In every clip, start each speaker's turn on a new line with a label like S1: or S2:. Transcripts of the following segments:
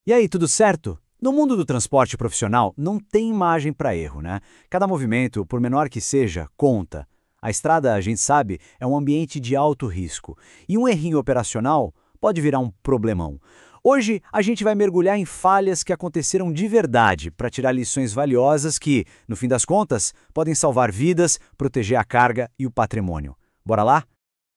S1: E aí, tudo certo? No mundo do transporte profissional, não tem margem para erro, né? Cada movimento, por menor que seja, conta. A estrada, a gente sabe, é um ambiente de alto risco. E um errinho operacional pode virar um problemão. Hoje, a gente vai mergulhar em falhas que aconteceram de verdade para tirar lições valiosas que, no fim das contas, podem salvar vidas, proteger a carga e o patrimônio. Bora lá?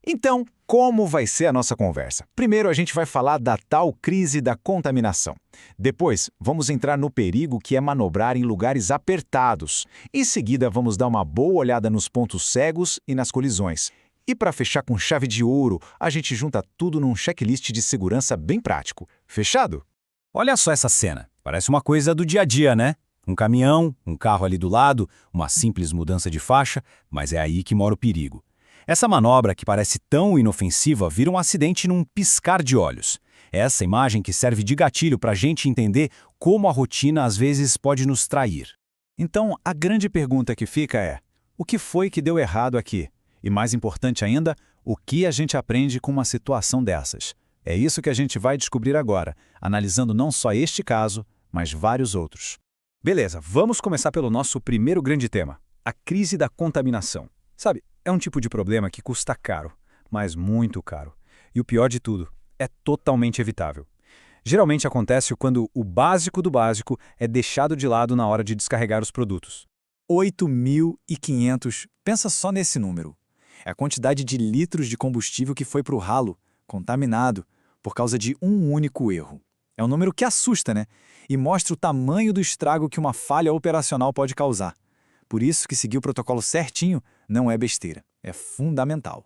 S2: Então, como vai ser a nossa conversa? Primeiro, a gente vai falar da tal crise da contaminação. Depois, vamos entrar no perigo que é manobrar em lugares apertados. Em seguida, vamos dar uma boa olhada nos pontos cegos e nas colisões. E para fechar com chave de ouro, a gente junta tudo num checklist de segurança bem prático. Fechado?
S3: Olha só essa cena. Parece uma coisa do dia a dia, né? Um caminhão, um carro ali do lado, uma simples mudança de faixa, mas é aí que mora o perigo. Essa manobra, que parece tão inofensiva, vira um acidente num piscar de olhos. É essa imagem que serve de gatilho para a gente entender como a rotina às vezes pode nos trair.
S2: Então, a grande pergunta que fica é: o que foi que deu errado aqui? E mais importante ainda, o que a gente aprende com uma situação dessas? É isso que a gente vai descobrir agora, analisando não só este caso, mas vários outros.
S4: Beleza, vamos começar pelo nosso primeiro grande tema, a crise da contaminação. Sabe, é um tipo de problema que custa caro, mas muito caro. E o pior de tudo, é totalmente evitável. Geralmente acontece quando o básico do básico é deixado de lado na hora de descarregar os produtos.
S2: 8.500, pensa só nesse número. É a quantidade de litros de combustível que foi para o ralo, contaminado, por causa de um único erro. É um número que assusta, né? E mostra o tamanho do estrago que uma falha operacional pode causar. Por isso que seguir o protocolo certinho não é besteira, é fundamental.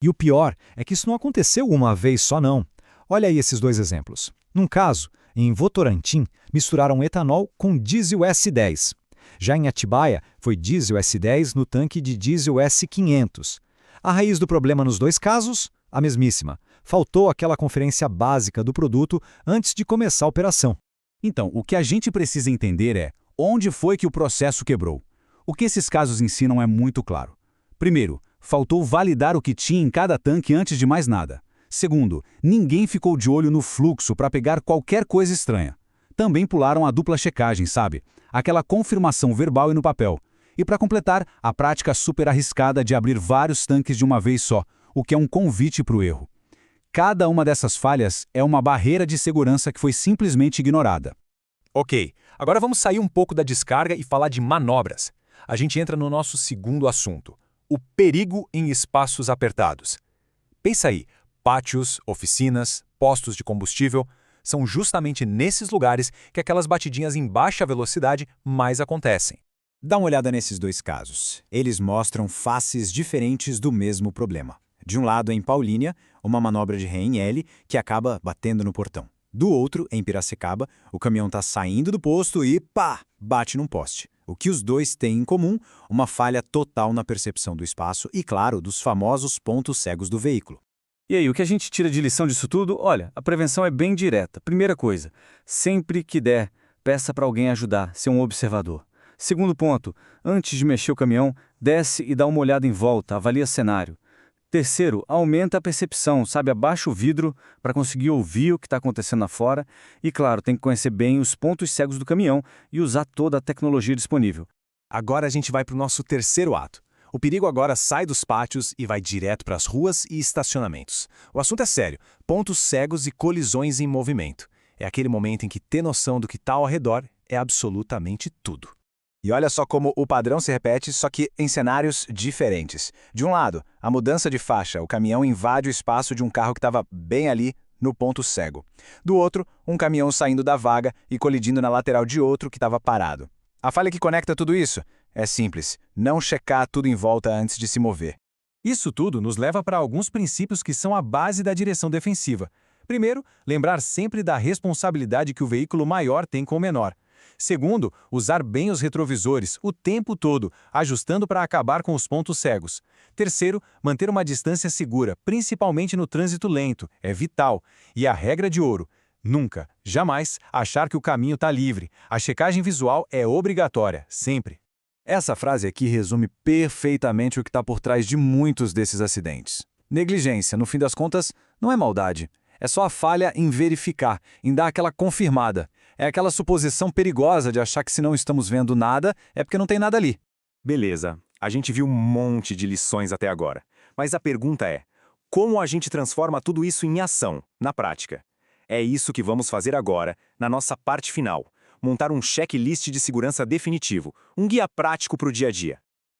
S5: E o pior é que isso não aconteceu uma vez só não. Olha aí esses dois exemplos. Num caso, em Votorantim, misturaram etanol com diesel S10. Já em Atibaia, foi diesel S10 no tanque de diesel S500. A raiz do problema nos dois casos? A mesmíssima. Faltou aquela conferência básica do produto antes de começar a operação.
S3: Então, o que a gente precisa entender é onde foi que o processo quebrou. O que esses casos ensinam é muito claro. Primeiro, faltou validar o que tinha em cada tanque antes de mais nada. Segundo, ninguém ficou de olho no fluxo para pegar qualquer coisa estranha. Também pularam a dupla checagem, sabe? Aquela confirmação verbal e no papel. E para completar, a prática super arriscada de abrir vários tanques de uma vez só, o que é um convite para o erro. Cada uma dessas falhas é uma barreira de segurança que foi simplesmente ignorada.
S4: Ok, agora vamos sair um pouco da descarga e falar de manobras. A gente entra no nosso segundo assunto, o perigo em espaços apertados. Pensa aí, pátios, oficinas, postos de combustível, são justamente nesses lugares que aquelas batidinhas em baixa velocidade mais acontecem.
S2: Dá uma olhada nesses dois casos. Eles mostram faces diferentes do mesmo problema. De um lado, em Paulínia, uma manobra de ré em L que acaba batendo no portão. Do outro, em Piracicaba, o caminhão está saindo do posto e, pá, bate num poste. O que os dois têm em comum? Uma falha total na percepção do espaço e, claro, dos famosos pontos cegos do veículo.
S1: E aí, o que a gente tira de lição disso tudo? Olha, a prevenção é bem direta. Primeira coisa, sempre que der, peça para alguém ajudar, ser um observador. Segundo ponto, antes de mexer o caminhão, desce e dá uma olhada em volta, avalia cenário. Terceiro, aumenta a percepção, sabe, abaixa o vidro para conseguir ouvir o que está acontecendo lá fora. E claro, tem que conhecer bem os pontos cegos do caminhão e usar toda a tecnologia disponível.
S4: Agora a gente vai para o nosso terceiro ato. O perigo agora sai dos pátios e vai direto para as ruas e estacionamentos. O assunto é sério, pontos cegos e colisões em movimento. É aquele momento em que ter noção do que está ao redor é absolutamente tudo.
S2: E olha só como o padrão se repete, só que em cenários diferentes. De um lado, a mudança de faixa, o caminhão invade o espaço de um carro que estava bem ali no ponto cego. Do outro, um caminhão saindo da vaga e colidindo na lateral de outro que estava parado. A falha que conecta tudo isso é simples, não checar tudo em volta antes de se mover.
S4: Isso tudo nos leva para alguns princípios que são a base da direção defensiva. Primeiro, lembrar sempre da responsabilidade que o veículo maior tem com o menor. Segundo, usar bem os retrovisores o tempo todo, ajustando para acabar com os pontos cegos. Terceiro, manter uma distância segura, principalmente no trânsito lento, é vital. E a regra de ouro: nunca, jamais, achar que o caminho está livre. A checagem visual é obrigatória, sempre.
S2: Essa frase aqui resume perfeitamente o que está por trás de muitos desses acidentes. Negligência, no fim das contas, não é maldade.
S4: É só a falha em verificar, em dar aquela confirmada. É aquela suposição perigosa de achar que se não estamos vendo nada, é porque não tem nada ali.
S6: Beleza, a gente viu um monte de lições até agora. Mas a pergunta é, como a gente transforma tudo isso em ação, na prática? É isso que vamos fazer agora, na nossa parte final. Montar um checklist de segurança definitivo, um guia prático para o dia a dia.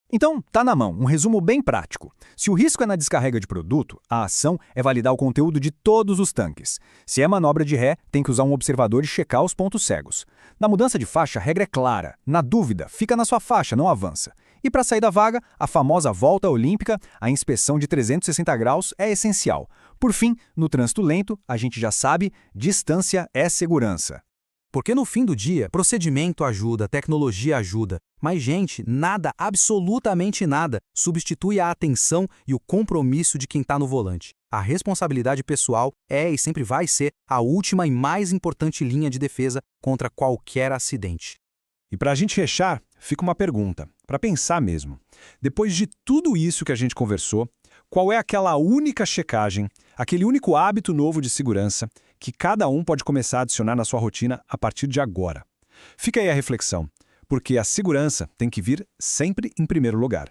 S5: Então, tá na mão, um resumo bem prático. Se o risco é na descarrega de produto, a ação é validar o conteúdo de todos os tanques. Se é manobra de ré, tem que usar um observador e checar os pontos cegos. Na mudança de faixa, a regra é clara. Na dúvida, fica na sua faixa, não avança. E para sair da vaga, a famosa volta olímpica, a inspeção de 360 graus é essencial. Por fim, no trânsito lento, a gente já sabe, distância é segurança.
S3: Porque no fim do dia, procedimento ajuda, tecnologia ajuda, mas gente, nada, absolutamente nada, substitui a atenção e o compromisso de quem está no volante. A responsabilidade pessoal é e sempre vai ser a última e mais importante linha de defesa contra qualquer acidente.
S4: E para a gente fechar, fica uma pergunta, para pensar mesmo. Depois de tudo isso que a gente conversou, qual é aquela única checagem, aquele único hábito novo de segurança que cada um pode começar a adicionar na sua rotina a partir de agora? Fica aí a reflexão, porque a segurança tem que vir sempre em primeiro lugar.